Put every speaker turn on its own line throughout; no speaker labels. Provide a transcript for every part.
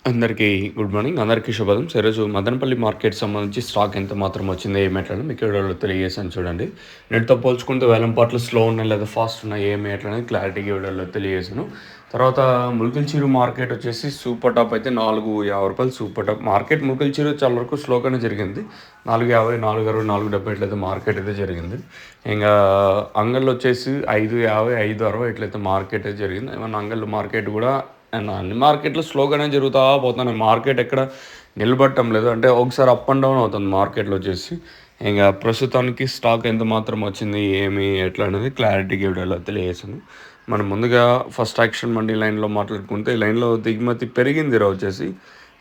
అందరికీ good morning. అందరికీ శుభోదయం. సో, ఈరోజు మదనపల్లి మార్కెట్ సంబంధించి స్టాక్ ఎంత మాత్రం వచ్చిందో ఏం ఎట్లని మీకు వీడియోలో తెలియజేశాను చూడండి. నేటితో పోల్చుకుంటే వేలం పాటలు స్లో ఉన్నాయి లేదా ఫాస్ట్ ఉన్నాయి ఏమి ఎట్లనేది క్లారిటీగా వీడియోలో తెలియజేశాను. తర్వాత ముల్కల్చీరు మార్కెట్ వచ్చేసి సూపర్ టాప్ అయితే ₹450 సూపర్ టాప్ మార్కెట్. ముల్కల్చీరు చాలా వరకు స్లోగానే జరిగింది. 450, 460, 470 ఇట్లయితే మార్కెట్ అయితే జరిగింది. ఇంకా అంగళ్ళు వచ్చేసి 550, 560 ఇట్లయితే మార్కెట్ అయితే జరిగింది. ఏమన్నా అంగళ్ళు మార్కెట్ కూడా అండ్ అన్ని మార్కెట్లు స్లోగానే జరుగుతూ పోతున్నాయి. మార్కెట్ ఎక్కడ నిలబడటం లేదు. అంటే ఒకసారి అప్ అండ్ డౌన్ అవుతుంది మార్కెట్లో వచ్చేసి. ఇంకా ప్రస్తుతానికి స్టాక్ ఎంత మాత్రం వచ్చింది ఏమి ఎట్లా అనేది క్లారిటీగా వీడియోలో తెలియజేసాను. మనం ముందుగా ఫస్ట్ యాక్షన్ మండీ లైన్లో మాట్లాడుకుంటే ఈ లైన్లో దిగుమతి పెరిగింది ఈరోజు వచ్చేసి.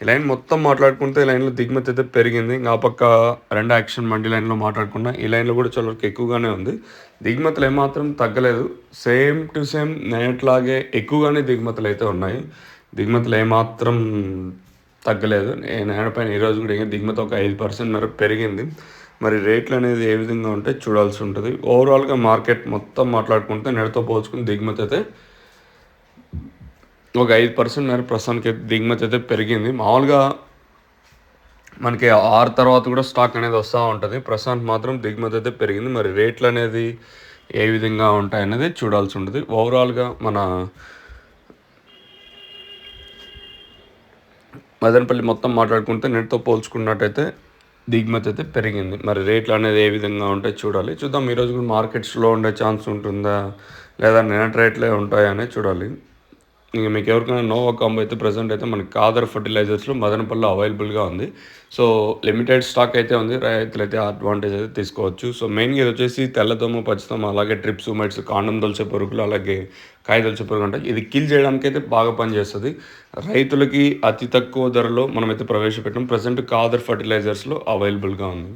ఈ లైన్ మొత్తం మాట్లాడుకుంటే ఈ లైన్లో దిగుమతి అయితే పెరిగింది. ఇంకా ఆ పక్క రెండు యాక్షన్ మండీ లైన్లో మాట్లాడుకున్నా ఈ లైన్లో కూడా చాలా వరకు ఎక్కువగానే ఉంది. దిగుమతులు ఏమాత్రం తగ్గలేదు. సేమ్ టు సేమ్ నేట్లాగే ఎక్కువగానే దిగుమతులు అయితే ఉన్నాయి. దిగుమతులు ఏమాత్రం తగ్గలేదు. నేలపైన ఈరోజు కూడా ఇంకా దిగుమతి ఒక 5% మేరకు పెరిగింది. మరి రేట్లు అనేది ఏ విధంగా ఉంటే చూడాల్సి ఉంటుంది. ఓవరాల్గా మార్కెట్ మొత్తం మాట్లాడుకుంటే నెలతో పోల్చుకుని దిగుమతి అయితే ఒక 5% మేర ప్రస్తుతానికి దిగుమతి అయితే పెరిగింది. మామూలుగా మనకి 6 తర్వాత కూడా స్టాక్ అనేది వస్తూ ఉంటుంది. ప్రస్తుతానికి మాత్రం దిగుమతి అయితే పెరిగింది. మరి రేట్లు అనేది ఏ విధంగా ఉంటాయనేది చూడాల్సి ఉంటుంది. ఓవరాల్గా మన మదనపల్లి మొత్తం మాట్లాడుకుంటే నెట్తో పోల్చుకున్నట్టయితే దిగుమతి అయితే పెరిగింది. మరి రేట్లు అనేది ఏ విధంగా ఉంటాయి చూడాలి. చూద్దాం ఈరోజు కూడా మార్కెట్స్లో ఉండే ఛాన్స్ ఉంటుందా లేదా నిన్నటి రేట్లే ఉంటాయా అనేది చూడాలి. ఇంక మీకు ఎవరికైనా నోవా కాంబో అయితే ప్రజెంట్ అయితే మనకి కాదర్ ఫర్టిలైజర్స్లో మదనపల్లిలో అవైలబుల్గా ఉంది. సో లిమిటెడ్ స్టాక్ అయితే ఉంది. రైతులు అయితే అడ్వాంటేజ్ అయితే తీసుకోవచ్చు. సో మెయిన్గా ఇది వచ్చేసి తెల్లదోమ, పచ్చిదోమ, అలాగే ట్రిప్స్, మైట్స్, కాండం దొలిచే పురుగులు, అలాగే కాయ దొలిచే పురుగు అంటే ఇది కిల్ చేయడానికి అయితే బాగా పనిచేస్తుంది. రైతులకి అతి తక్కువ ధరలో మనమైతే ప్రవేశపెట్టాం. ప్రజెంట్ కాదర్ ఫర్టిలైజర్స్లో అవైలబుల్గా ఉంది.